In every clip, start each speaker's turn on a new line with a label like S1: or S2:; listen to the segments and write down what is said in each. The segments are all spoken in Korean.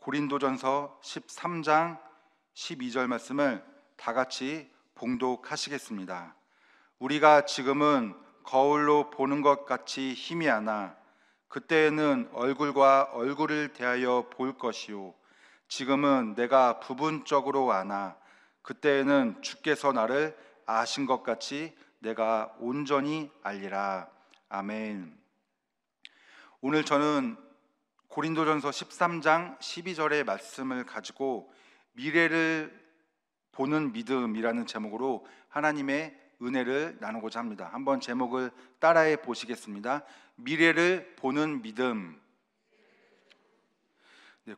S1: 고린도전서 13장 12절 말씀을 다 같이 봉독하시겠습니다. 우리가 지금은 거울로 보는 것 같이 희미하나 그때에는 얼굴과 얼굴을 대하여 볼 것이요 지금은 내가 부분적으로 아나 그때에는 주께서 나를 아신 것 같이 내가 온전히 알리라. 아멘. 오늘 저는 고린도전서 13장 12절의 말씀을 가지고 미래를 보는 믿음이라는 제목으로 하나님의 은혜를 나누고자 합니다. 한번 제목을 따라해 보시겠습니다. 미래를 보는 믿음.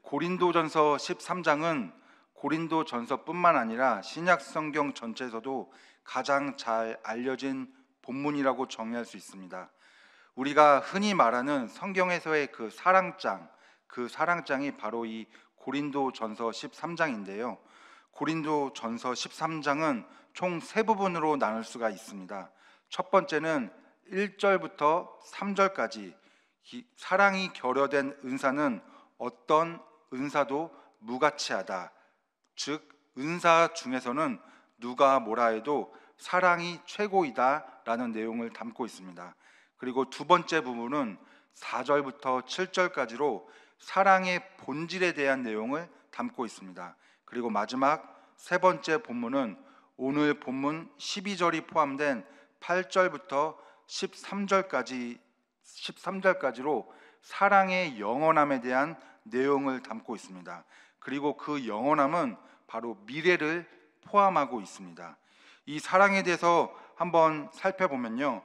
S1: 고린도전서 13장은 고린도전서뿐만 아니라 신약 성경 전체에서도 가장 잘 알려진 본문이라고 정의할 수 있습니다. 우리가 흔히 말하는 성경에서의 그 사랑장이 바로 이 고린도전서 13장인데요. 고린도전서 13장은 총 세 부분으로 나눌 수가 있습니다. 첫 번째는 1절부터 3절까지 사랑이 결여된 은사는 어떤 은사도 무가치하다. 즉 은사 중에서는 누가 뭐라 해도 사랑이 최고이다라는 내용을 담고 있습니다. 그리고 두 번째 부분은 4절부터 7절까지로 사랑의 본질에 대한 내용을 담고 있습니다. 그리고 마지막 세 번째 본문은 오늘 본문 12절이 포함된 8절부터 13절까지로 사랑의 영원함에 대한 내용을 담고 있습니다. 그리고 그 영원함은 바로 미래를 포함하고 있습니다. 이 사랑에 대해서 한번 살펴보면요,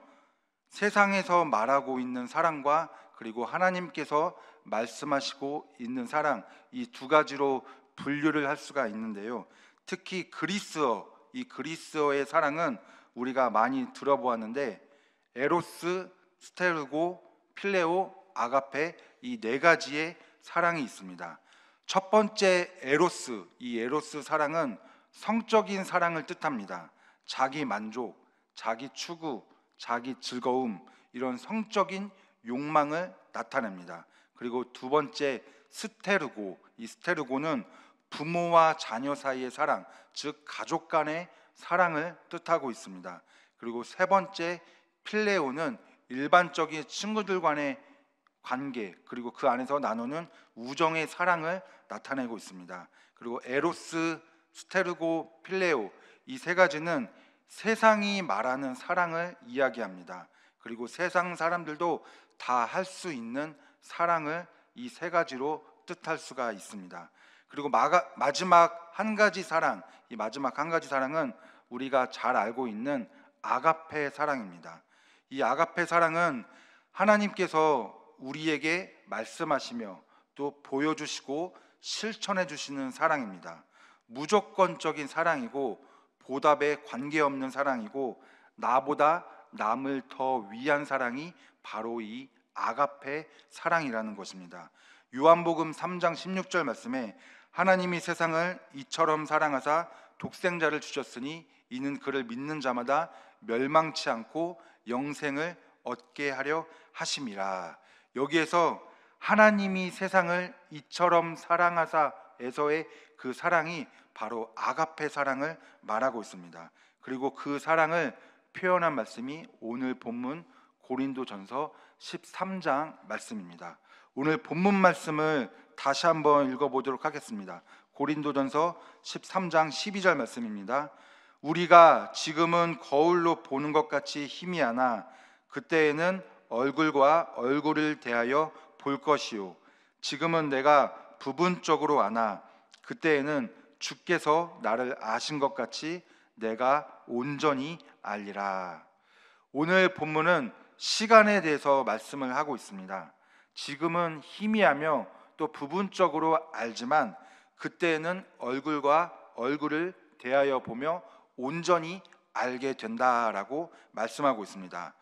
S1: 세상에서 말하고 있는 사랑과 그리고 하나님께서 말씀하시고 있는 사랑, 이 두 가지로 분류를 할 수가 있는데요. 특히 이 그리스어의 사랑은 우리가 많이 들어보았는데 에로스, 스테르고, 필레오, 아가페 이 네 가지의 사랑이 있습니다. 첫 번째 에로스, 이 에로스 사랑은 성적인 사랑을 뜻합니다. 자기 만족, 자기 추구, 자기 즐거움, 이런 성적인 욕망을 나타냅니다. 그리고 두 번째 스테르고, 이 스테르고는 부모와 자녀 사이의 사랑, 즉 가족 간의 사랑을 뜻하고 있습니다. 그리고 세 번째 필레오는 일반적인 친구들 간의 관계, 그리고 그 안에서 나누는 우정의 사랑을 나타내고 있습니다. 그리고 에로스, 스테르고, 필레오 이 세 가지는 세상이 말하는 사랑을 이야기합니다. 그리고 세상 사람들도 다 할 수 있는 사랑을 이 세 가지로 뜻할 수가 있습니다. 그리고 마지막 한 가지 사랑, 이 마지막 한 가지 사랑은 우리가 잘 알고 있는 아가페 사랑입니다. 이 아가페 사랑은 하나님께서 우리에게 말씀하시며 또 보여주시고 실천해 주시는 사랑입니다. 무조건적인 사랑이고 보답에 관계없는 사랑이고 나보다 남을 더 위한 사랑이 바로 이 아가페 사랑이라는 것입니다. 요한복음 3장 16절 말씀에 하나님이 세상을 이처럼 사랑하사 독생자를 주셨으니 이는 그를 믿는 자마다 멸망치 않고 영생을 얻게 하려 하심이라. 여기에서 하나님이 세상을 이처럼 사랑하사에서의 그 사랑이 바로 아가페 사랑을 말하고 있습니다. 그리고 그 사랑을 표현한 말씀이 오늘 본문 고린도전서 13장 말씀입니다. 오늘 본문 말씀을 다시 한번 읽어보도록 하겠습니다. 고린도전서 13장 12절 말씀입니다. 우리가 지금은 거울로 보는 것 같이 희미하나 그때에는 얼굴과 얼굴을 대하여 볼 것이요 지금은 내가 부분적으로 아나 그때에는 주께서 나를 아신 것 같이 내가 온전히 알리라. 오늘 본문은 시간에 대해서 말씀을 하고 있습니다. 지금은 희미하며 또 부분적으로 알지만 그때에는 얼굴과 얼굴을 대하여 보며 온전히 알게 된다라고 말씀하고 있습니다.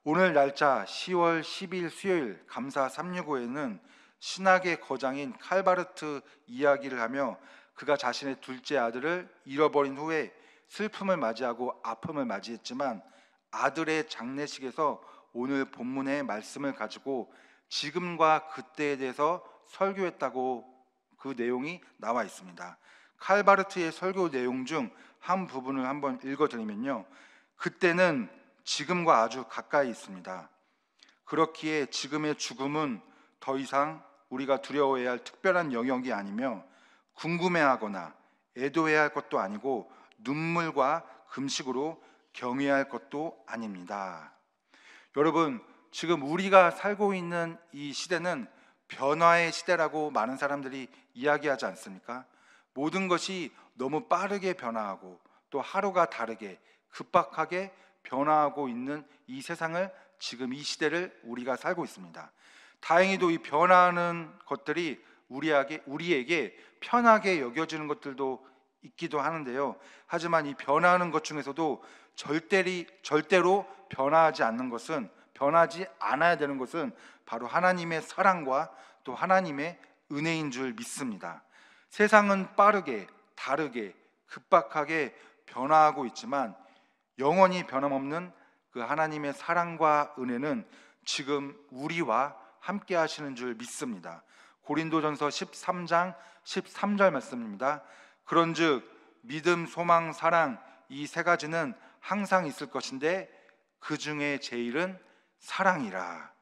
S1: 오늘 날짜 10월 10일 수요일 감사 365에는 신학의 거장인 칼바르트 이야기를 하며 그가 자신의 둘째 아들을 잃어버린 후에 슬픔을 맞이하고 아픔을 맞이했지만 아들의 장례식에서 오늘 본문의 말씀을 가지고 지금과 그때에 대해서 설교했다고 그 내용이 나와 있습니다. 칼바르트의 설교 내용 중 한 부분을 한번 읽어드리면요, 그때는 지금과 아주 가까이 있습니다. 그렇기에 지금의 죽음은 더 이상 우리가 두려워해야 할 특별한 영역이 아니며 궁금해하거나 애도해야 할 것도 아니고 눈물과 금식으로 경외해야 할 것도 아닙니다. 여러분, 지금 우리가 살고 있는 이 시대는 변화의 시대라고 많은 사람들이 이야기하지 않습니까? 모든 것이 너무 빠르게 변화하고 또 하루가 다르게 급박하게 변화하고 있는 이 세상을, 지금 이 시대를 우리가 살고 있습니다. 다행히도 이 변화하는 것들이 우리에게 편하게 여겨지는 것들도 있기도 하는데요. 하지만 이 변화하는 것 중에서도 절대로 변하지 않아야 되는 것은 바로 하나님의 사랑과 또 하나님의 은혜인 줄 믿습니다. 세상은 빠르게, 다르게, 급박하게 변화하고 있지만 영원히 변함없는 그 하나님의 사랑과 은혜는 지금 우리와 함께 하시는 줄 믿습니다. 고린도전서 13장 13절 말씀입니다. 그런즉 믿음, 소망, 사랑, 이 세 가지는 항상 있을 것인데 그 중에 제일은 사랑이라.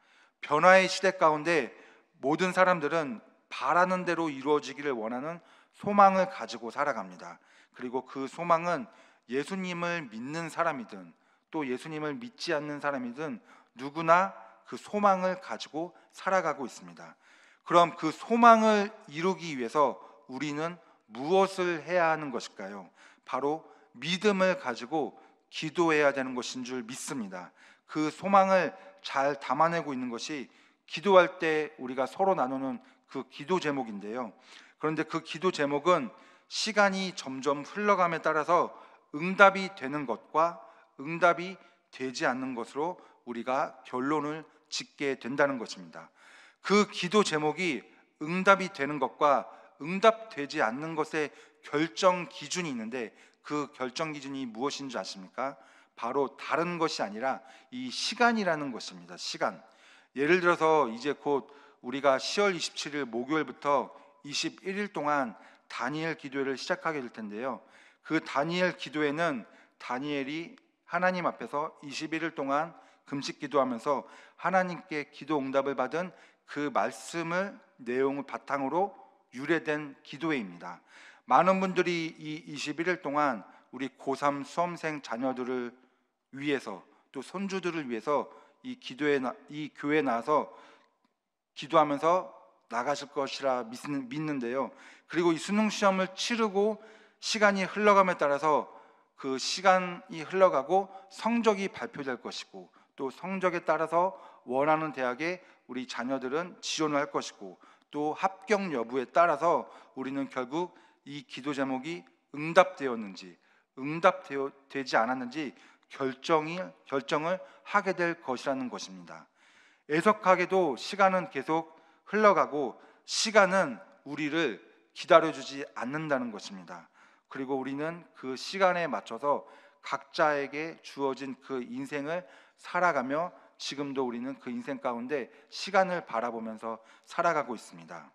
S1: 변화의 시대 가운데 모든 사람들은 바라는 대로 이루어지기를 원하는 소망을 가지고 살아갑니다. 그리고 그 소망은 예수님을 믿는 사람이든 또 예수님을 믿지 않는 사람이든 누구나 그 소망을 가지고 살아가고 있습니다. 그럼 그 소망을 이루기 위해서 우리는 무엇을 해야 하는 것일까요? 바로 믿음을 가지고 기도해야 되는 것인 줄 믿습니다. 그 소망을 잘 담아내고 있는 것이 기도할 때 우리가 서로 나누는 그 기도 제목인데요. 그런데 그 기도 제목은 시간이 점점 흘러감에 따라서 응답이 되는 것과 응답이 되지 않는 것으로 우리가 결론을 짓게 된다는 것입니다. 그 기도 제목이 응답이 되는 것과 응답되지 않는 것의 결정 기준이 있는데, 그 결정 기준이 무엇인 줄 아십니까? 바로 다른 것이 아니라 이 시간이라는 것입니다. 시간. 예를 들어서 이제 곧 우리가 10월 27일 목요일부터 21일 동안 다니엘 기도회를 시작하게 될 텐데요. 그 다니엘 기도회는 다니엘이 하나님 앞에서 21일 동안 금식 기도하면서 하나님께 기도 응답을 받은 그 말씀을 내용을 바탕으로 유래된 기도회입니다. 많은 분들이 이 21일 동안 우리 고3 수험생 자녀들을 위해서 또 손주들을 위해서 이 교회에 나와서 기도하면서 나가실 것이라 믿는데요. 그리고 이 수능 시험을 치르고 시간이 흘러감에 따라서 그 시간이 흘러가고 성적이 발표될 것이고 또 성적에 따라서 원하는 대학에 우리 자녀들은 지원을 할 것이고 또 합격 여부에 따라서 우리는 결국 이 기도 제목이 응답되었는지 응답되지 않았는지 결정을 하게 될 것이라는 것입니다. 애석하게도 시간은 계속 흘러가고 시간은 우리를 기다려주지 않는다는 것입니다. 그리고 우리는 그 시간에 맞춰서 각자에게 주어진 그 인생을 살아가며 지금도 우리는 그 인생 가운데 시간을 바라보면서 살아가고 있습니다.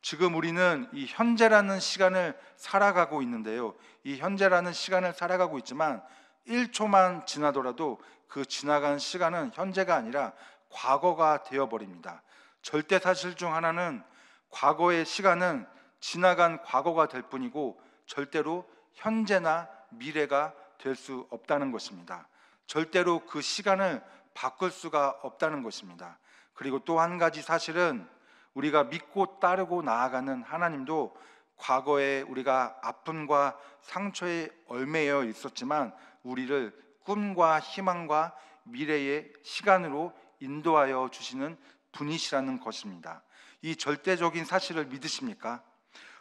S1: 지금 우리는 이 현재라는 시간을 살아가고 있는데요. 이 현재라는 시간을 살아가고 있지만 1초만 지나더라도 그 지나간 시간은 현재가 아니라 과거가 되어버립니다. 절대 사실 중 하나는 과거의 시간은 지나간 과거가 될 뿐이고 절대로 현재나 미래가 될 수 없다는 것입니다. 절대로 그 시간을 바꿀 수가 없다는 것입니다. 그리고 또 한 가지 사실은 우리가 믿고 따르고 나아가는 하나님도 과거에 우리가 아픔과 상처에 얽매여 있었지만 우리를 꿈과 희망과 미래의 시간으로 인도하여 주시는 분이시라는 것입니다. 이 절대적인 사실을 믿으십니까?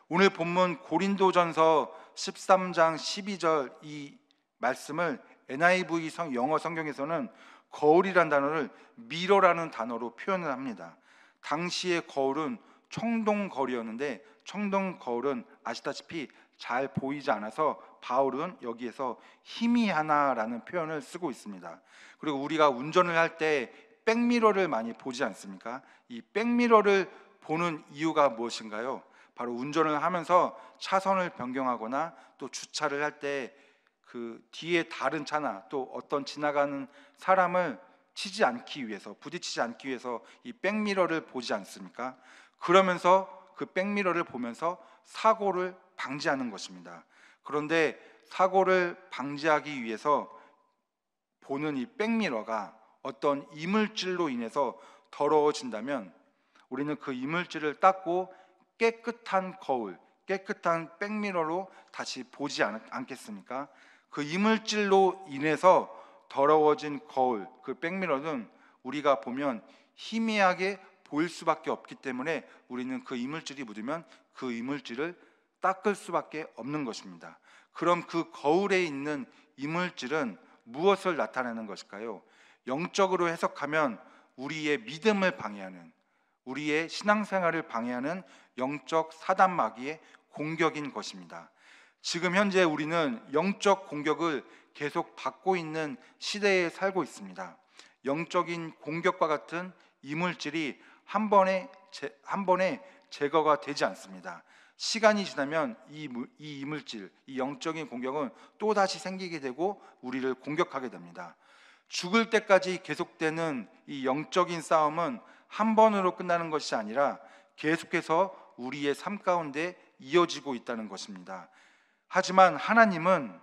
S1: 오늘 본문 고린도전서 13장 12절 이 말씀을 NIV 영어 성경에서는 거울이란 단어를 미러라는 단어로 표현을 합니다. 당시의 거울은 청동거울이었는데 청동거울은 아시다시피 잘 보이지 않아서 바울은 여기에서 희미하나라는 표현을 쓰고 있습니다. 그리고 우리가 운전을 할 때 백미러를 많이 보지 않습니까? 이 백미러를 보는 이유가 무엇인가요? 바로 운전을 하면서 차선을 변경하거나 또 주차를 할 때 그 뒤에 다른 차나 또 어떤 지나가는 사람을 치지 않기 위해서, 부딪히지 않기 위해서 이 백미러를 보지 않습니까? 그러면서 그 백미러를 보면서 사고를 방지하는 것입니다. 그런데 사고를 방지하기 위해서 보는 이 백미러가 어떤 이물질로 인해서 더러워진다면 우리는 그 이물질을 닦고 깨끗한 거울, 깨끗한 백미러로 다시 보지 않겠습니까? 그 이물질로 인해서 더러워진 거울, 그 백미러는 우리가 보면 희미하게 보일 수밖에 없기 때문에 우리는 그 이물질이 묻으면 그 이물질을 닦을 수밖에 없는 것입니다. 그럼 그 거울에 있는 이물질은 무엇을 나타내는 것일까요? 영적으로 해석하면 우리의 믿음을 방해하는, 우리의 신앙생활을 방해하는 영적 사단 마귀의 공격인 것입니다. 지금 현재 우리는 영적 공격을 계속 받고 있는 시대에 살고 있습니다. 영적인 공격과 같은 이물질이 한 번에 제거가 되지 않습니다. 시간이 지나면 이 이물질, 이 영적인 공격은 또다시 생기게 되고 우리를 공격하게 됩니다. 죽을 때까지 계속되는 이 영적인 싸움은 한 번으로 끝나는 것이 아니라 계속해서 우리의 삶 가운데 이어지고 있다는 것입니다. 하지만 하나님은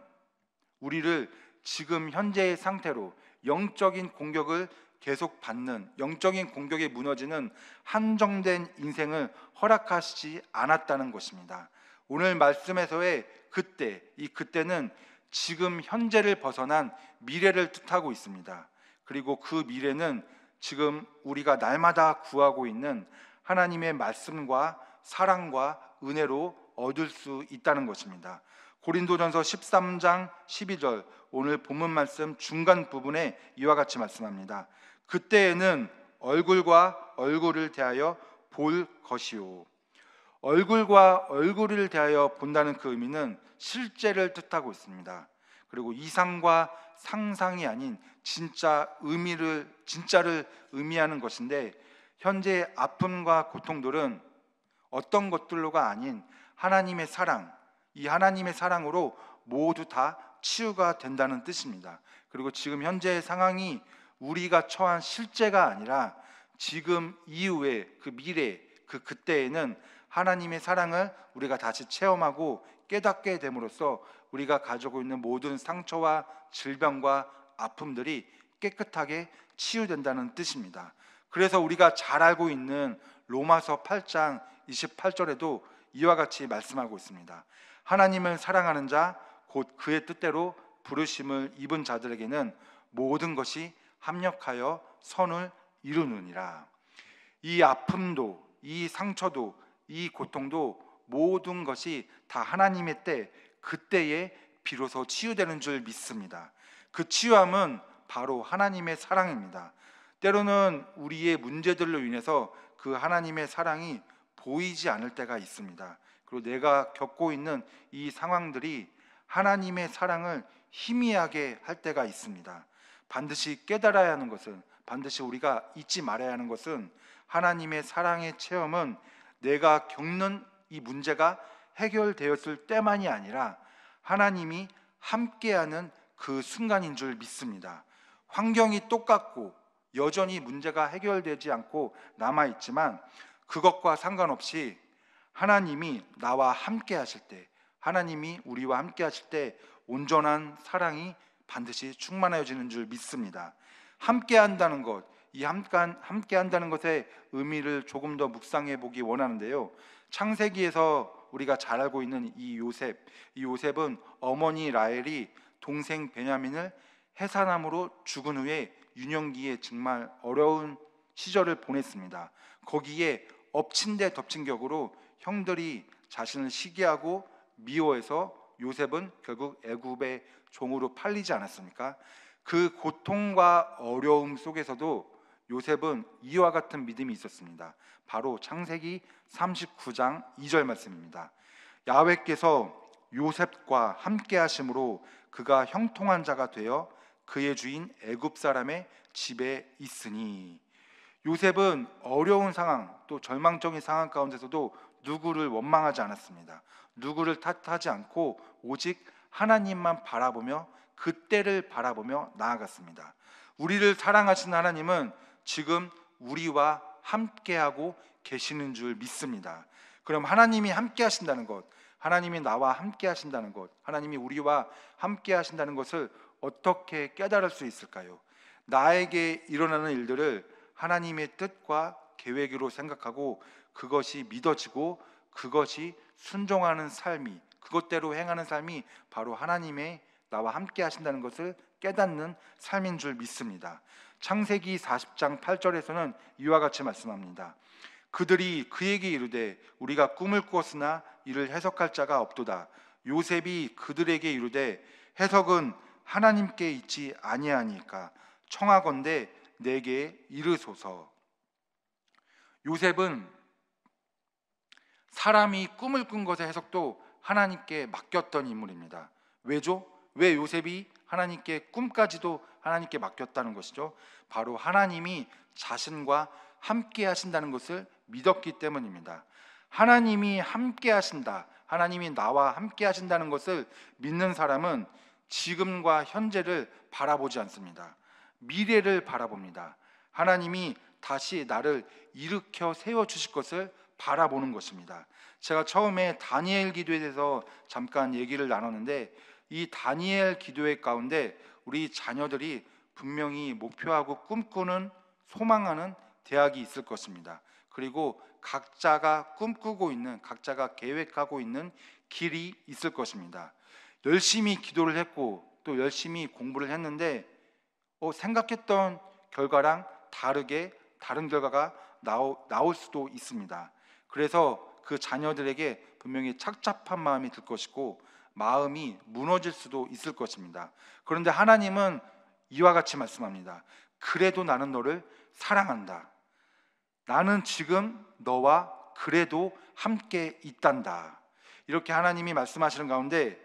S1: 우리를 지금 현재의 상태로 영적인 공격을 계속 받는, 영적인 공격에 무너지는 한정된 인생을 허락하시지 않았다는 것입니다. 오늘 말씀에서의 그때, 이 그때는 지금 현재를 벗어난 미래를 뜻하고 있습니다. 그리고 그 미래는 지금 우리가 날마다 구하고 있는 하나님의 말씀과 사랑과 은혜로 얻을 수 있다는 것입니다. 고린도전서 13장 12절, 오늘 본문 말씀 중간 부분에 이와 같이 말씀합니다. 그때에는 얼굴과 얼굴을 대하여 볼 것이요. 얼굴과 얼굴을 대하여 본다는 그 의미는 실제를 뜻하고 있습니다. 그리고 이상과 상상이 아닌 진짜를 의미하는 것인데, 현재의 아픔과 고통들은 어떤 것들로가 아닌 하나님의 사랑, 이 하나님의 사랑으로 모두 다 치유가 된다는 뜻입니다. 그리고 지금 현재의 상황이 우리가 처한 실제가 아니라 지금 이후에 그 미래, 그 그때에는 하나님의 사랑을 우리가 다시 체험하고 깨닫게 됨으로써 우리가 가지고 있는 모든 상처와 질병과 아픔들이 깨끗하게 치유된다는 뜻입니다. 그래서 우리가 잘 알고 있는 로마서 8장 28절에도 이와 같이 말씀하고 있습니다. 하나님을 사랑하는 자, 곧 그의 뜻대로 부르심을 입은 자들에게는 모든 것이 합력하여 선을 이루느니라. 이 아픔도, 이 상처도, 이 고통도 모든 것이 다 하나님의 때, 그때에 비로소 치유되는 줄 믿습니다. 그 치유함은 바로 하나님의 사랑입니다. 때로는 우리의 문제들로 인해서 그 하나님의 사랑이 보이지 않을 때가 있습니다. 그리고 내가 겪고 있는 이 상황들이 하나님의 사랑을 희미하게 할 때가 있습니다. 반드시 깨달아야 하는 것은, 반드시 우리가 잊지 말아야 하는 것은, 하나님의 사랑의 체험은 내가 겪는 이 문제가 해결되었을 때만이 아니라 하나님이 함께하는 그 순간인 줄 믿습니다. 환경이 똑같고 여전히 문제가 해결되지 않고 남아있지만 그것과 상관없이 하나님이 나와 함께 하실 때, 하나님이 우리와 함께 하실 때 온전한 사랑이 반드시 충만해지는 줄 믿습니다. 함께 한다는 것, 이 함께 한다는 것의 의미를 조금 더 묵상해 보기 원하는데요. 창세기에서 우리가 잘 알고 있는 이 요셉은 어머니 라헬이 동생 베냐민을 해산함으로 죽은 후에 유년기에 정말 어려운 시절을 보냈습니다. 거기에 엎친 데 덮친 격으로 형들이 자신을 시기하고 미워해서 요셉은 결국 애굽의 종으로 팔리지 않았습니까? 그 고통과 어려움 속에서도 요셉은 이와 같은 믿음이 있었습니다. 바로 창세기 39장 2절 말씀입니다. 야훼께서 요셉과 함께 하심으로 그가 형통한 자가 되어 그의 주인 애굽 사람의 집에 있으니. 요셉은 어려운 상황, 또 절망적인 상황 가운데서도 누구를 원망하지 않았습니다. 누구를 탓하지 않고 오직 하나님만 바라보며 그때를 바라보며 나아갔습니다. 우리를 사랑하시는 하나님은 지금 우리와 함께하고 계시는 줄 믿습니다. 그럼 하나님이 함께 하신다는 것, 하나님이 나와 함께 하신다는 것, 하나님이 우리와 함께 하신다는 것을 어떻게 깨달을 수 있을까요? 나에게 일어나는 일들을 하나님의 뜻과 계획으로 생각하고 그것이 믿어지고 그것이 순종하는 삶이, 그것대로 행하는 삶이 바로 하나님의 나와 함께 하신다는 것을 깨닫는 삶인 줄 믿습니다. 창세기 40장 8절에서는 이와 같이 말씀합니다. 그들이 그에게 이르되 우리가 꿈을 꾸었으나 이를 해석할 자가 없도다. 요셉이 그들에게 이르되 해석은 하나님께 있지 아니하니까 청하건대 내게 이르소서. 요셉은 사람이 꿈을 꾼 것의 해석도 하나님께 맡겼던 인물입니다. 왜죠? 왜 요셉이 하나님께 꿈까지도 하나님께 맡겼다는 것이죠? 바로 하나님이 자신과 함께 하신다는 것을 믿었기 때문입니다. 하나님이 함께 하신다, 하나님이 나와 함께 하신다는 것을 믿는 사람은 지금과 현재를 바라보지 않습니다. 미래를 바라봅니다. 하나님이 다시 나를 일으켜 세워주실 것을 바라보는 것입니다. 제가 처음에 다니엘 기도에 대해서 잠깐 얘기를 나눴는데, 이 다니엘 기도의 가운데 우리 자녀들이 분명히 목표하고 꿈꾸는, 소망하는 대학이 있을 것입니다. 그리고 각자가 꿈꾸고 있는, 각자가 계획하고 있는 길이 있을 것입니다. 열심히 기도를 했고 또 열심히 공부를 했는데 생각했던 결과랑 다른 결과가 나올 수도 있습니다. 그래서 그 자녀들에게 분명히 착잡한 마음이 들 것이고 마음이 무너질 수도 있을 것입니다. 그런데 하나님은 이와 같이 말씀합니다. 그래도 나는 너를 사랑한다. 나는 지금 너와 그래도 함께 있단다. 이렇게 하나님이 말씀하시는 가운데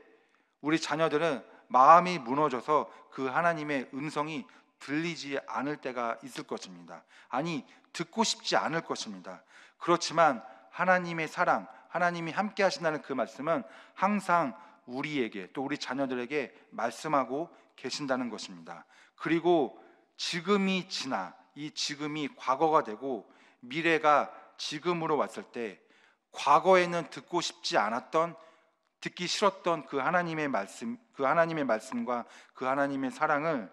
S1: 우리 자녀들은 마음이 무너져서 그 하나님의 음성이 들리지 않을 때가 있을 것입니다. 아니, 듣고 싶지 않을 것입니다. 그렇지만 하나님의 사랑, 하나님이 함께 하신다는 그 말씀은 항상 우리에게, 또 우리 자녀들에게 말씀하고 계신다는 것입니다. 그리고 지금이 지나 이 지금이 과거가 되고 미래가 지금으로 왔을 때 과거에는 듣고 싶지 않았던, 듣기 싫었던 그 하나님의 말씀과 그 하나님의 사랑을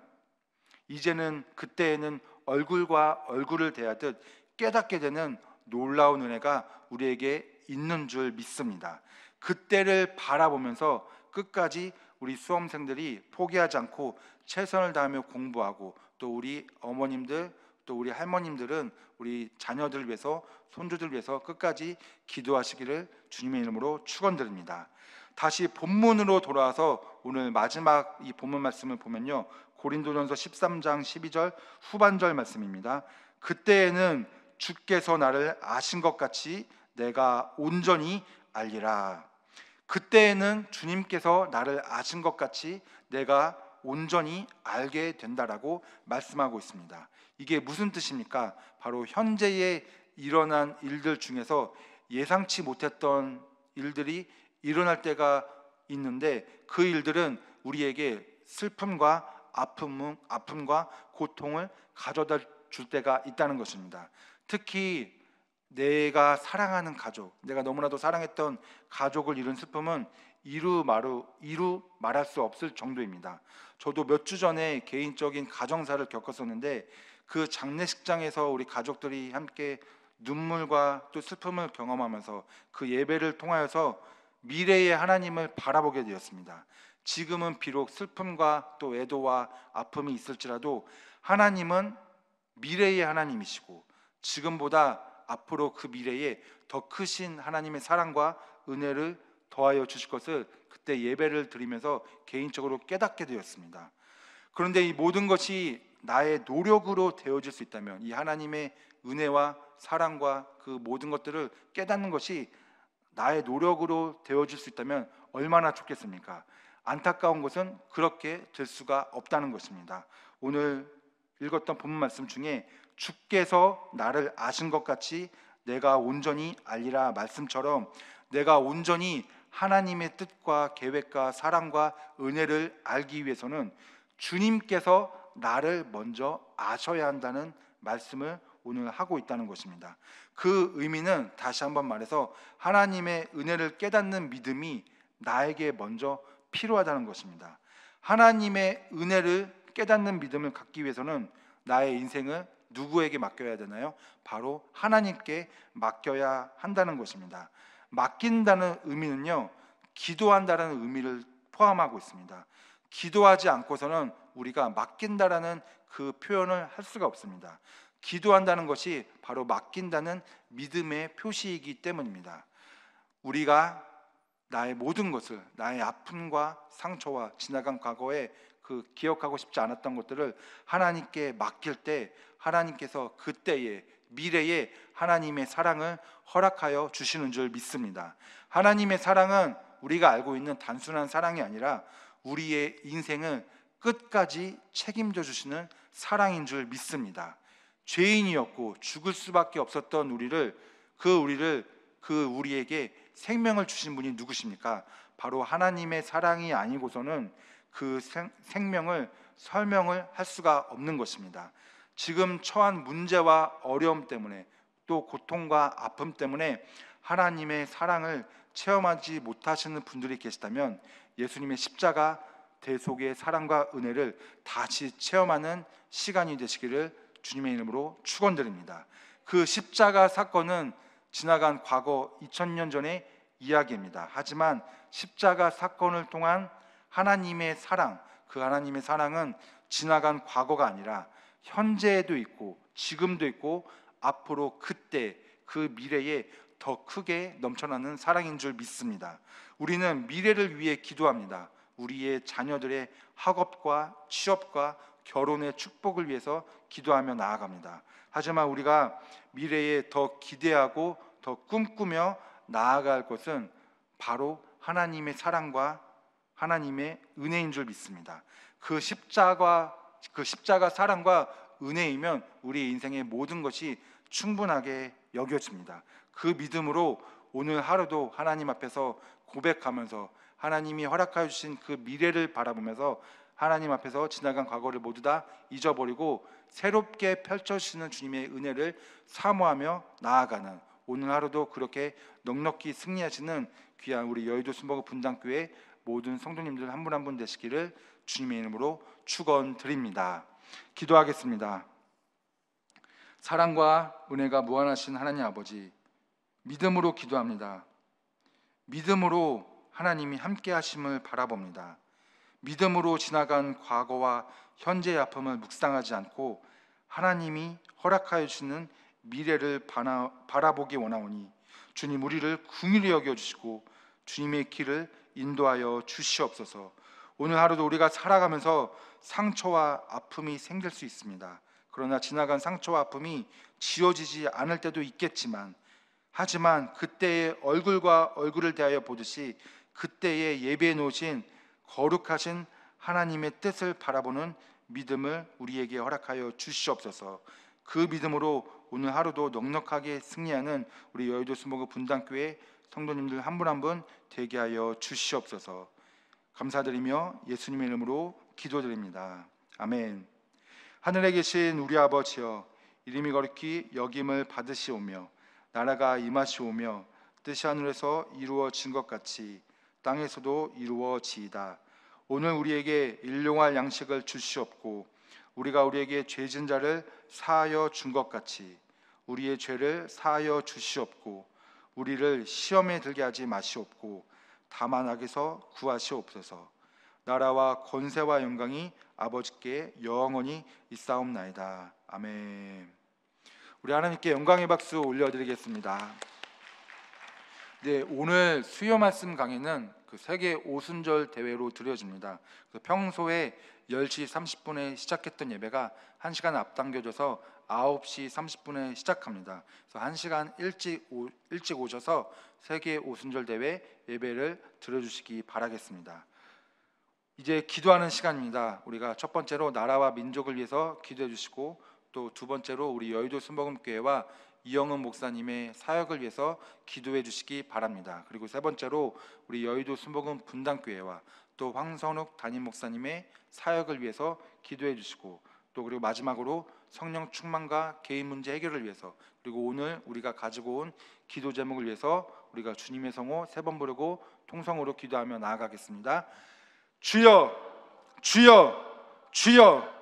S1: 이제는, 그때에는 얼굴과 얼굴을 대하듯 깨닫게 되는 놀라운 은혜가 우리에게 있는 줄 믿습니다. 그때를 바라보면서 끝까지 우리 수험생들이 포기하지 않고 최선을 다하며 공부하고, 또 우리 어머님들, 또 우리 할머님들은 우리 자녀들을 위해서, 손주들을 위해서 끝까지 기도하시기를 주님의 이름으로 축원드립니다. 다시 본문으로 돌아와서 오늘 마지막 이 본문 말씀을 보면요, 고린도전서 13장 12절 후반절 말씀입니다. 그때에는 주께서 나를 아신 것 같이 내가 온전히 알리라. 그때에는 주님께서 나를 아신 것 같이 내가 온전히 알게 된다라고 말씀하고 있습니다. 이게 무슨 뜻입니까? 바로 현재에 일어난 일들 중에서 예상치 못했던 일들이 일어날 때가 있는데 그 일들은 우리에게 슬픔과 아픔과 고통을 가져다 줄 때가 있다는 것입니다. 특히 내가 사랑하는 가족, 내가 너무나도 사랑했던 가족을 잃은 슬픔은 이루 말할 수 없을 정도입니다. 저도 몇 주 전에 개인적인 가정사를 겪었었는데 그 장례식장에서 우리 가족들이 함께 눈물과 또 슬픔을 경험하면서 그 예배를 통하여서 미래의 하나님을 바라보게 되었습니다. 지금은 비록 슬픔과 또 애도와 아픔이 있을지라도 하나님은 미래의 하나님이시고 지금보다 앞으로 그 미래에 더 크신 하나님의 사랑과 은혜를 더하여 주실 것을 그때 예배를 드리면서 개인적으로 깨닫게 되었습니다. 그런데 이 모든 것이 나의 노력으로 되어질 수 있다면, 이 하나님의 은혜와 사랑과 그 모든 것들을 깨닫는 것이 나의 노력으로 되어질 수 있다면 얼마나 좋겠습니까? 안타까운 것은 그렇게 될 수가 없다는 것입니다. 오늘 읽었던 본문 말씀 중에 주께서 나를 아신 것 같이 내가 온전히 알리라 말씀처럼 내가 온전히 하나님의 뜻과 계획과 사랑과 은혜를 알기 위해서는 주님께서 나를 먼저 아셔야 한다는 말씀을 오늘 하고 있다는 것입니다. 그 의미는 다시 한번 말해서 하나님의 은혜를 깨닫는 믿음이 나에게 먼저 필요하다는 것입니다. 하나님의 은혜를 깨닫는 믿음을 갖기 위해서는 나의 인생을 누구에게 맡겨야 되나요? 바로 하나님께 맡겨야 한다는 것입니다. 맡긴다는 의미는요, 기도한다는 의미를 포함하고 있습니다. 기도하지 않고서는 우리가 맡긴다라는 그 표현을 할 수가 없습니다. 기도한다는 것이 바로 맡긴다는 믿음의 표시이기 때문입니다. 우리가 나의 모든 것을, 나의 아픔과 상처와 지나간 과거에 그 기억하고 싶지 않았던 것들을 하나님께 맡길 때 하나님께서 그때의 미래에 하나님의 사랑을 허락하여 주시는 줄 믿습니다. 하나님의 사랑은 우리가 알고 있는 단순한 사랑이 아니라 우리의 인생을 끝까지 책임져 주시는 사랑인 줄 믿습니다. 죄인이었고 죽을 수밖에 없었던 우리에게 생명을 주신 분이 누구십니까? 바로 하나님의 사랑이 아니고서는 그 생명을 설명을 할 수가 없는 것입니다. 지금 처한 문제와 어려움 때문에 또 고통과 아픔 때문에 하나님의 사랑을 체험하지 못하시는 분들이 계시다면 예수님의 십자가 대속의 사랑과 은혜를 다시 체험하는 시간이 되시기를 주님의 이름으로 축원드립니다. 그 십자가 사건은 지나간 과거 2000년 전의 이야기입니다. 하지만 십자가 사건을 통한 하나님의 사랑, 그 하나님의 사랑은 지나간 과거가 아니라 현재에도 있고 지금도 있고 앞으로 그때 그 미래에 더 크게 넘쳐나는 사랑인 줄 믿습니다. 우리는 미래를 위해 기도합니다. 우리의 자녀들의 학업과 취업과 결혼의 축복을 위해서 기도하며 나아갑니다. 하지만 우리가 미래에 더 기대하고 더 꿈꾸며 나아갈 것은 바로 하나님의 사랑과 하나님의 은혜인 줄 믿습니다. 그 십자가 사랑과 은혜이면 우리 인생의 모든 것이 충분하게 여겨집니다. 그 믿음으로 오늘 하루도 하나님 앞에서 고백하면서 하나님이 허락하여 주신 그 미래를 바라보면서 하나님 앞에서 지나간 과거를 모두 다 잊어버리고 새롭게 펼쳐주시는 주님의 은혜를 사모하며 나아가는 오늘 하루도 그렇게 넉넉히 승리하시는 귀한 우리 여의도 순복음 분당교회 모든 성도님들 한 분 한 분 되시기를 주님의 이름으로 축원드립니다. 기도하겠습니다. 사랑과 은혜가 무한하신 하나님 아버지, 믿음으로 기도합니다. 믿음으로 하나님이 함께 하심을 바라봅니다. 믿음으로 지나간 과거와 현재의 아픔을 묵상하지 않고 하나님이 허락하여 주시는 미래를 바라보기 원하오니 주님 우리를 긍휼히 여겨주시고 주님의 길을 인도하여 주시옵소서. 오늘 하루도 우리가 살아가면서 상처와 아픔이 생길 수 있습니다. 그러나 지나간 상처와 아픔이 지워지지 않을 때도 있겠지만 하지만 그때의 얼굴과 얼굴을 대하여 보듯이 그때에 예배해 놓으신 거룩하신 하나님의 뜻을 바라보는 믿음을 우리에게 허락하여 주시옵소서. 그 믿음으로 오늘 하루도 넉넉하게 승리하는 우리 여의도 순복음 분당교회 성도님들 한 분 한 분 되게 하여 주시옵소서. 감사드리며 예수님의 이름으로 기도드립니다. 아멘. 하늘에 계신 우리 아버지여, 이름이 거룩히 여김을 받으시오며 나라가 임하시오며 뜻이 하늘에서 이루어진 것 같이 땅에서도 이루어지이다. 오늘 우리에게 일용할 양식을 주시옵고 우리가 우리에게 죄진 자를 사하여 준 것 같이 우리의 죄를 사하여 주시옵고 우리를 시험에 들게 하지 마시옵고 다만 악에서 구하시옵소서. 나라와 권세와 영광이 아버지께 영원히 있사옵나이다. 아멘. 우리 하나님께 영광의 박수 올려드리겠습니다. 네, 오늘 수요 말씀 강의는 그 세계 오순절 대회로 드려집니다. 평소에 10시 30분에 시작했던 예배가 1시간 앞당겨져서 9시 30분에 시작합니다. 그래서 1시간 일찍 오셔서 세계 오순절 대회 예배를 드려주시기 바라겠습니다. 이제 기도하는 시간입니다. 우리가 첫 번째로 나라와 민족을 위해서 기도해 주시고 또 두 번째로 우리 여의도 순복음교회와 이영은 목사님의 사역을 위해서 기도해 주시기 바랍니다. 그리고 세 번째로 우리 여의도 순복음 분당교회와 또 황선욱 담임 목사님의 사역을 위해서 기도해 주시고, 또 그리고 마지막으로 성령 충만과 개인 문제 해결을 위해서, 그리고 오늘 우리가 가지고 온 기도 제목을 위해서 우리가 주님의 성호 3번 부르고 통성으로 기도하며 나아가겠습니다. 주여, 주여, 주여.